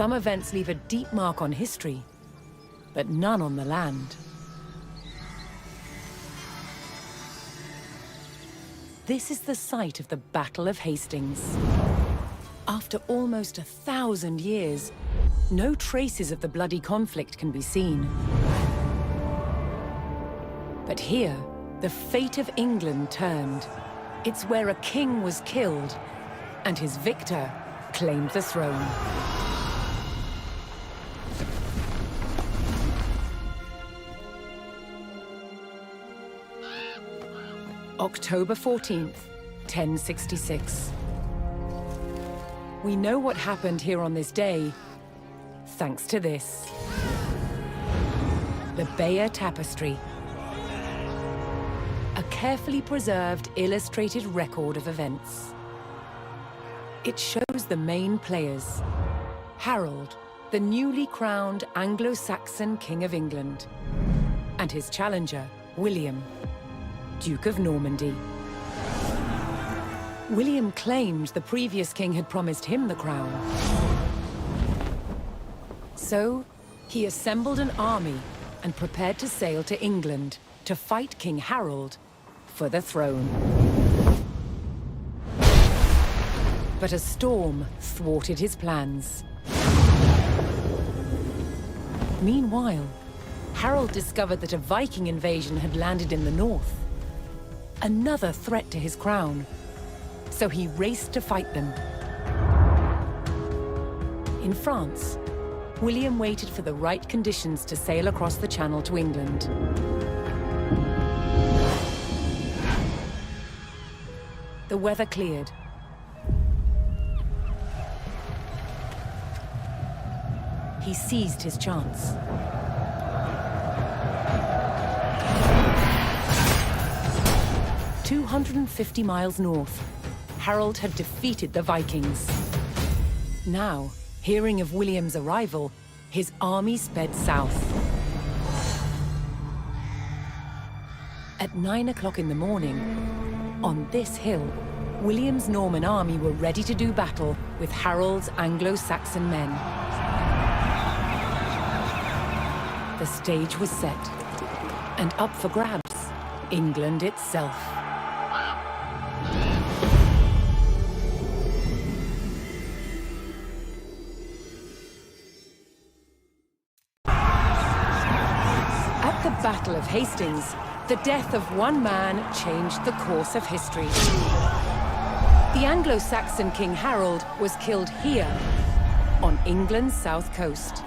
Some events leave a deep mark on history, but none on the land. This is the site of the Battle of Hastings. After almost 1,000 years, no traces of the bloody conflict can be seen. But here, the fate of England turned. It's where a king was killed, and his victor claimed the throne. October 14th, 1066. We know what happened here on this day, thanks to this. The Bayeux Tapestry. A carefully preserved, illustrated record of events. It shows the main players. Harold, the newly crowned Anglo-Saxon King of England, and his challenger, William, Duke of Normandy. William claimed the previous king had promised him the crown. So, he assembled an army and prepared to sail to England to fight King Harold for the throne. But a storm thwarted his plans. Meanwhile, Harold discovered that a Viking invasion had landed in the north. Another threat to his crown. So he raced to fight them. In France, William waited for the right conditions to sail across the Channel to England. The weather cleared. He seized his chance. "250 miles north, Harold had defeated the Vikings. Now, hearing of William's arrival, his army sped south. At 9 o'clock in the morning, on this hill, William's Norman army were ready to do battle with Harold's Anglo-Saxon men. The stage was set, and up for grabs, England itself. At the Battle of Hastings, the death of one man changed the course of history. The Anglo-Saxon King Harold was killed here, on England's south coast.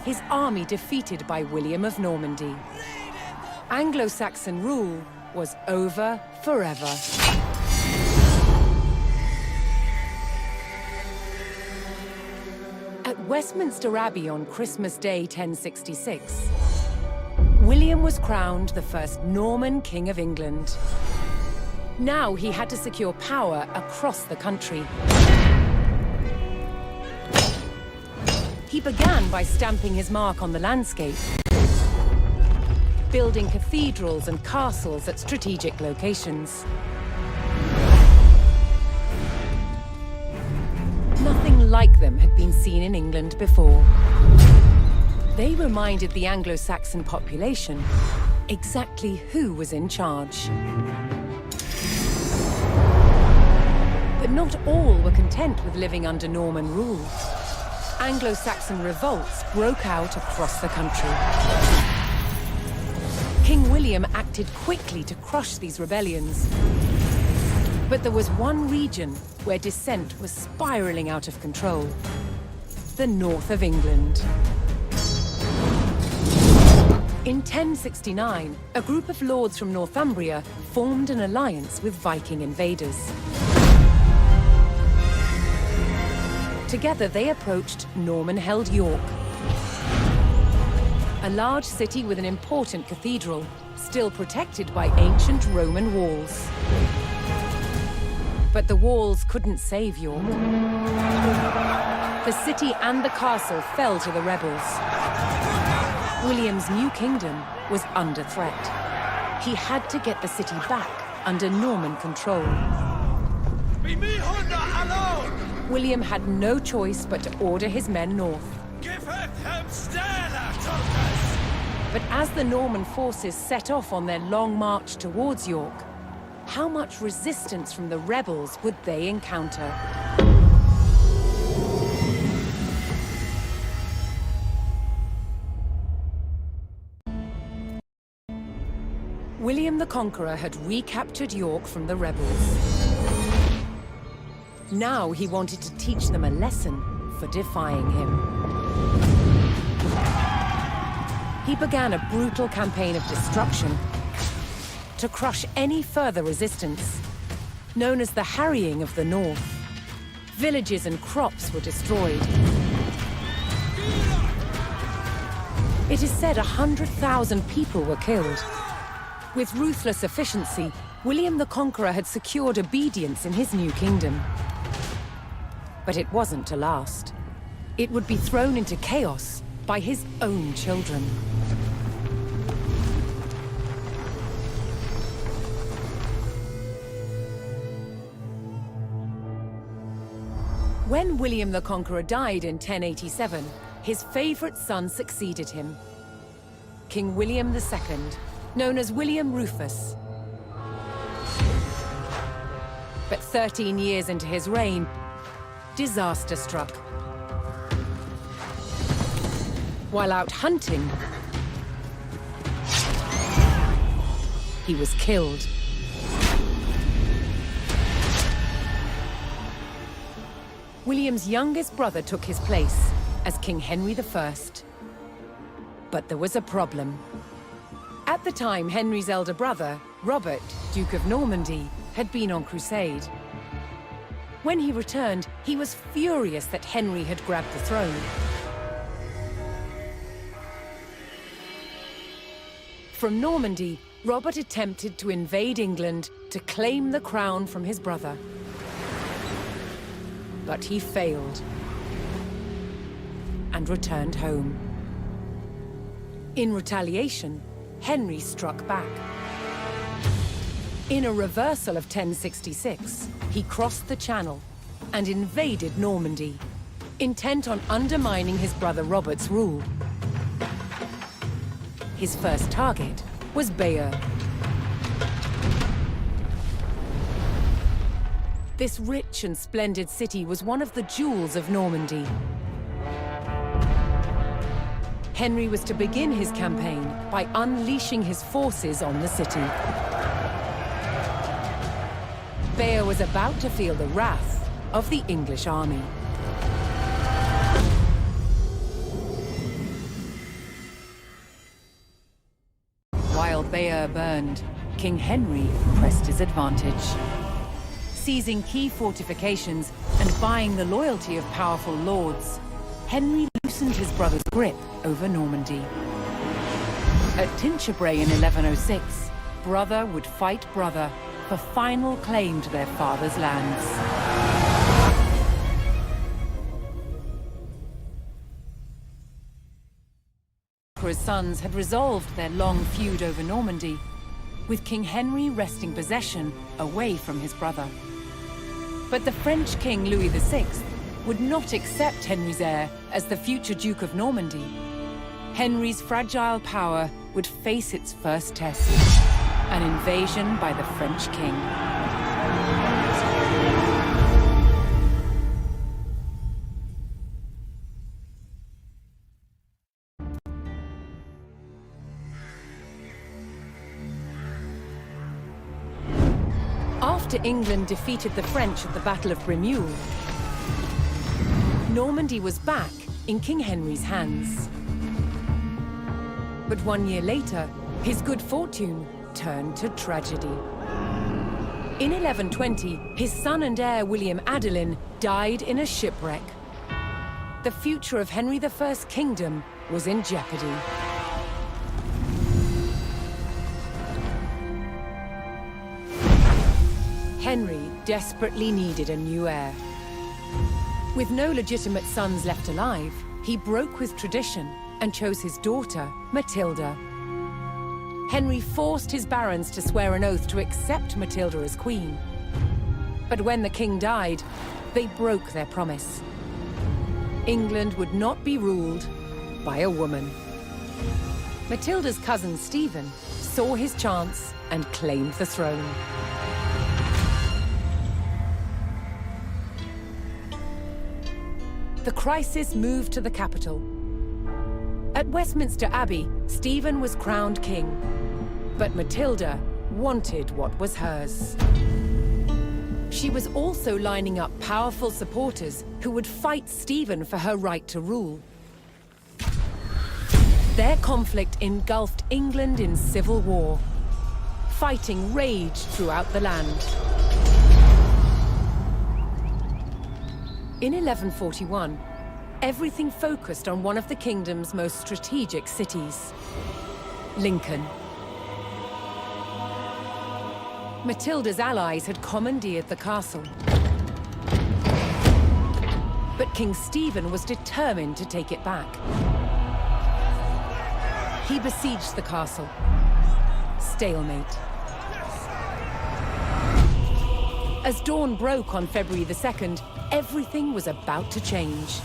His army defeated by William of Normandy. Anglo-Saxon rule was over forever. At Westminster Abbey on Christmas Day 1066, William was crowned the first Norman King of England. Now he had to secure power across the country. He began by stamping his mark on the landscape, building cathedrals and castles at strategic locations. Nothing like them had been seen in England before. They reminded the Anglo-Saxon population exactly who was in charge. But not all were content with living under Norman rule. Anglo-Saxon revolts broke out across the country. King William acted quickly to crush these rebellions. But there was one region where dissent was spiraling out of control: the north of England. In 1069, a group of lords from Northumbria formed an alliance with Viking invaders. Together, they approached Norman-held York, a large city with an important cathedral, still protected by ancient Roman walls. But the walls couldn't save York. The city and the castle fell to the rebels. William's new kingdom was under threat. He had to get the city back under Norman control. Be me, Honda, alone! William had no choice but to order his men north. But as the Norman forces set off on their long march towards York, how much resistance from the rebels would they encounter? William the Conqueror had recaptured York from the rebels. Now he wanted to teach them a lesson for defying him. He began a brutal campaign of destruction to crush any further resistance, known as the Harrying of the North. Villages and crops were destroyed. It is said 100,000 people were killed. With ruthless efficiency, William the Conqueror had secured obedience in his new kingdom. But it wasn't to last. It would be thrown into chaos by his own children. When William the Conqueror died in 1087, his favorite son succeeded him, King William II, known as William Rufus. But 13 years into his reign, disaster struck. While out hunting, he was killed. William's youngest brother took his place as King Henry I. But there was a problem. At the time, Henry's elder brother, Robert, Duke of Normandy, had been on crusade. When he returned, he was furious that Henry had grabbed the throne. From Normandy, Robert attempted to invade England to claim the crown from his brother. But he failed and returned home. In retaliation, Henry struck back. In a reversal of 1066, he crossed the Channel and invaded Normandy, intent on undermining his brother Robert's rule. His first target was Bayeux. This rich and splendid city was one of the jewels of Normandy. Henry was to begin his campaign by unleashing his forces on the city. Bayeux was about to feel the wrath of the English army. While Bayeux burned, King Henry pressed his advantage. Seizing key fortifications and buying the loyalty of powerful lords, Henry loosened his brother's grip over Normandy. At Tinchebray in 1106, brother would fight brother for final claim to their father's lands. His sons had resolved their long feud over Normandy, with King Henry wresting possession away from his brother. But the French King Louis VI would not accept Henry's heir as the future Duke of Normandy. Henry's fragile power would face its first test, an invasion by the French king. After England defeated the French at the Battle of Bremule, Normandy was back in King Henry's hands. But 1 year later, his good fortune turned to tragedy. In 1120, his son and heir William Adelin died in a shipwreck. The future of Henry I's kingdom was in jeopardy. Henry desperately needed a new heir. With no legitimate sons left alive, he broke with tradition and chose his daughter, Matilda. Henry forced his barons to swear an oath to accept Matilda as queen. But when the king died, they broke their promise. England would not be ruled by a woman. Matilda's cousin Stephen saw his chance and claimed the throne. The crisis moved to the capital. At Westminster Abbey, Stephen was crowned king, but Matilda wanted what was hers. She was also lining up powerful supporters who would fight Stephen for her right to rule. Their conflict engulfed England in civil war. Fighting raged throughout the land. In 1141, everything focused on one of the kingdom's most strategic cities, Lincoln. Matilda's allies had commandeered the castle. But King Stephen was determined to take it back. He besieged the castle. Stalemate. As dawn broke on February the 2nd, everything was about to change.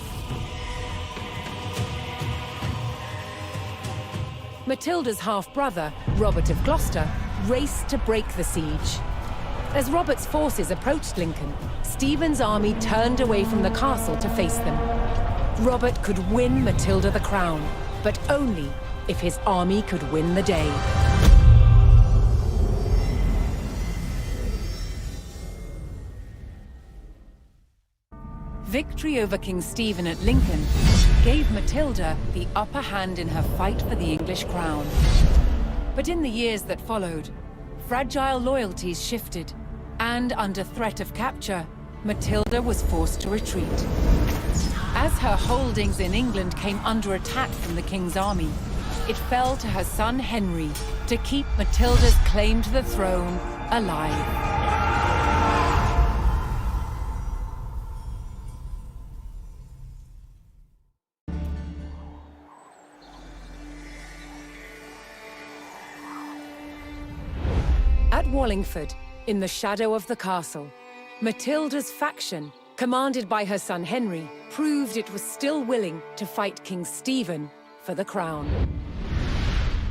Matilda's half-brother, Robert of Gloucester, raced to break the siege. As Robert's forces approached Lincoln, Stephen's army turned away from the castle to face them. Robert could win Matilda the crown, but only if his army could win the day. Victory over King Stephen at Lincoln gave Matilda the upper hand in her fight for the English crown. But in the years that followed, fragile loyalties shifted, and under threat of capture, Matilda was forced to retreat. As her holdings in England came under attack from the king's army, it fell to her son Henry to keep Matilda's claim to the throne alive. At Wallingford, in the shadow of the castle, Matilda's faction, commanded by her son Henry, proved it was still willing to fight King Stephen for the crown.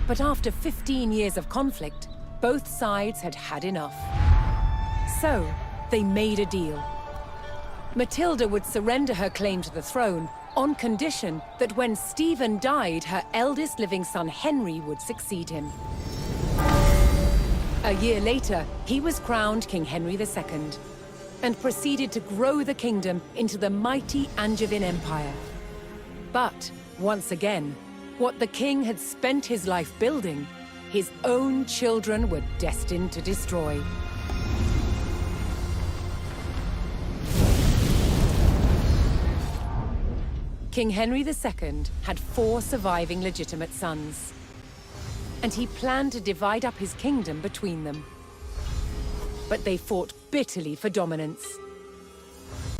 But after 15 years of conflict, both sides had had enough. So, they made a deal. Matilda would surrender her claim to the throne on condition that when Stephen died, her eldest living son Henry would succeed him. A year later, he was crowned King Henry II, and proceeded to grow the kingdom into the mighty Angevin Empire. But, once again, what the king had spent his life building, his own children were destined to destroy. King Henry II had 4 surviving legitimate sons, and he planned to divide up his kingdom between them. But they fought bitterly for dominance.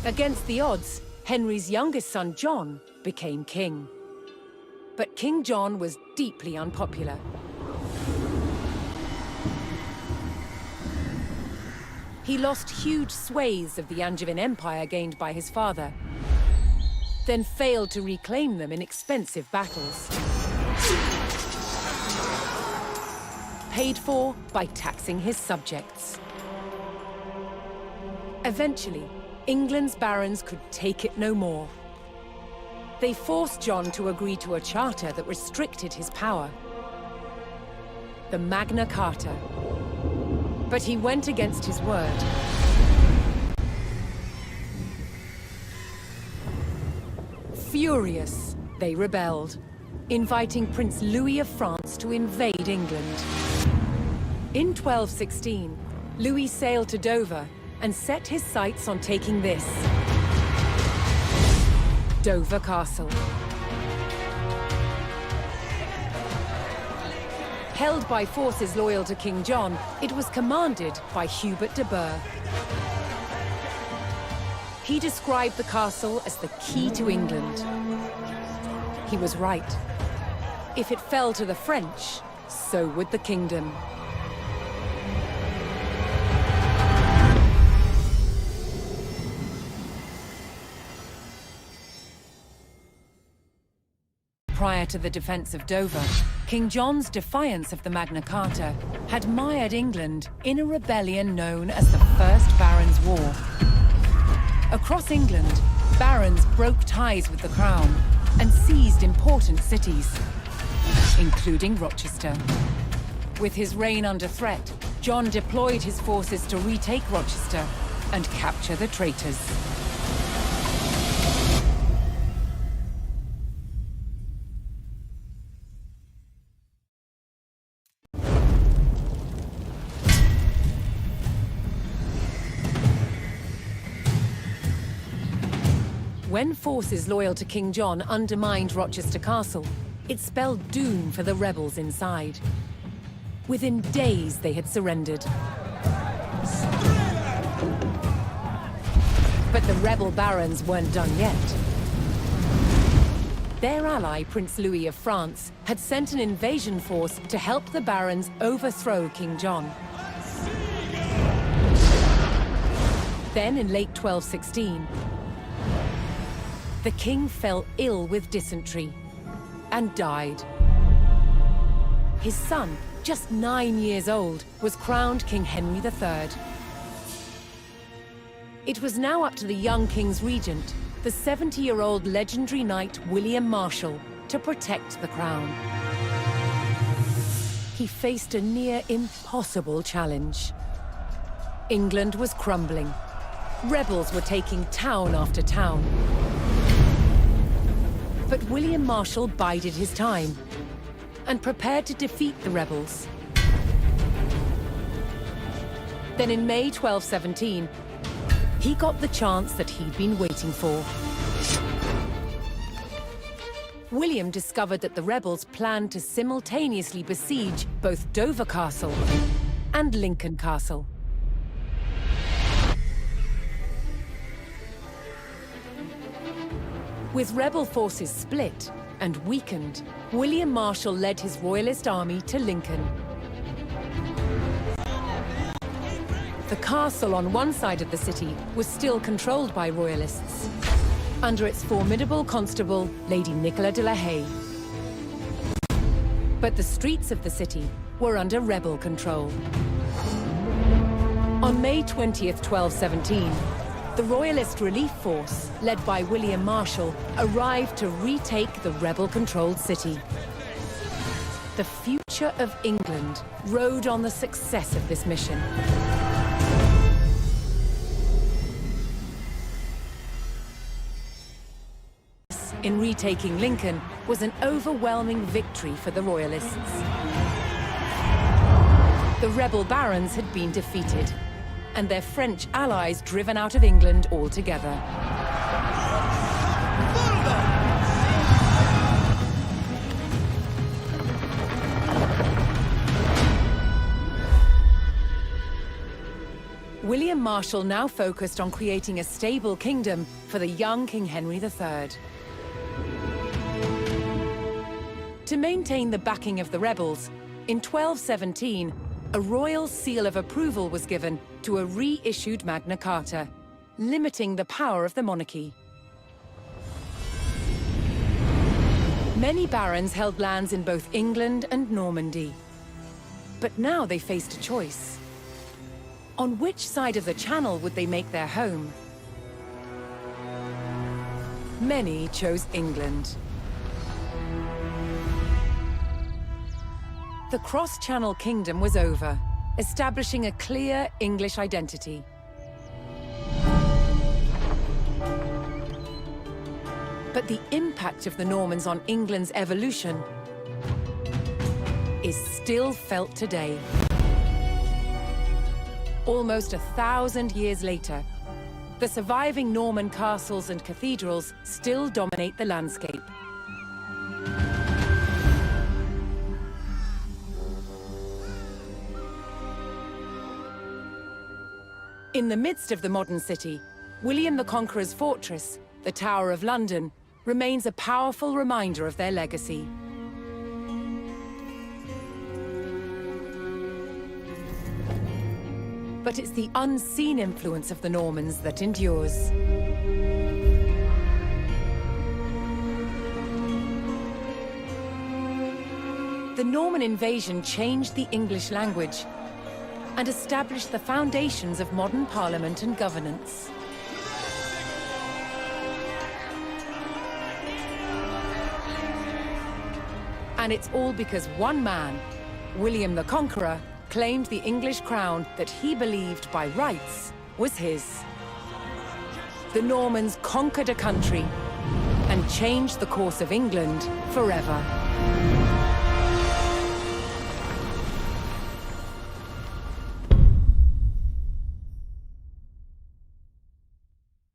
Against the odds, Henry's youngest son, John, became king. But King John was deeply unpopular. He lost huge swathes of the Angevin Empire gained by his father, then failed to reclaim them in expensive battles. Paid for by taxing his subjects. Eventually, England's barons could take it no more. They forced John to agree to a charter that restricted his power. The Magna Carta. But he went against his word. Furious, they rebelled, inviting Prince Louis of France to invade England. In 1216, Louis sailed to Dover and set his sights on taking this, Dover Castle. Held by forces loyal to King John, it was commanded by Hubert de Burgh. He described the castle as the key to England. He was right. If it fell to the French, so would the kingdom. prior to the defense of Dover, King John's defiance of the Magna Carta had mired England in a rebellion known as the First Barons' War. Across England, barons broke ties with the crown and seized important cities, including Rochester. With his reign under threat, John deployed his forces to retake Rochester and capture the traitors. When forces loyal to King John undermined Rochester Castle, it spelled doom for the rebels inside. Within days, they had surrendered. But the rebel barons weren't done yet. Their ally, Prince Louis of France, had sent an invasion force to help the barons overthrow King John. Then, in late 1216, the king fell ill with dysentery and died. His son, just 9 years old, was crowned King Henry III. It was now up to the young king's regent, the 70-year-old legendary knight William Marshal, to protect the crown. He faced a near impossible challenge. England was crumbling. Rebels were taking town after town. But William Marshal bided his time and prepared to defeat the rebels. Then in May 1217, he got the chance that he'd been waiting for. William discovered that the rebels planned to simultaneously besiege both Dover Castle and Lincoln Castle. With rebel forces split and weakened, William Marshal led his royalist army to Lincoln. The castle on one side of the city was still controlled by royalists, under its formidable constable, Lady Nicola de la Haye. But the streets of the city were under rebel control. On May 20th, 1217, the Royalist Relief Force, led by William Marshal, arrived to retake the rebel-controlled city. The future of England rode on the success of this mission. In retaking Lincoln was an overwhelming victory for the Royalists. The rebel barons had been defeated, and their French allies driven out of England altogether. William Marshal now focused on creating a stable kingdom for the young King Henry III. To maintain the backing of the rebels, in 1217, a royal seal of approval was given to a reissued Magna Carta, limiting the power of the monarchy. Many barons held lands in both England and Normandy. But now they faced a choice. On which side of the Channel would they make their home? Many chose England. The cross-Channel kingdom was over, establishing a clear English identity. But the impact of the Normans on England's evolution is still felt today. Almost 1,000 years later, the surviving Norman castles and cathedrals still dominate the landscape. In the midst of the modern city, William the Conqueror's fortress, the Tower of London, remains a powerful reminder of their legacy. But it's the unseen influence of the Normans that endures. The Norman invasion changed the English language and established the foundations of modern parliament and governance. And it's all because one man, William the Conqueror, claimed the English crown that he believed by rights was his. The Normans conquered a country and changed the course of England forever.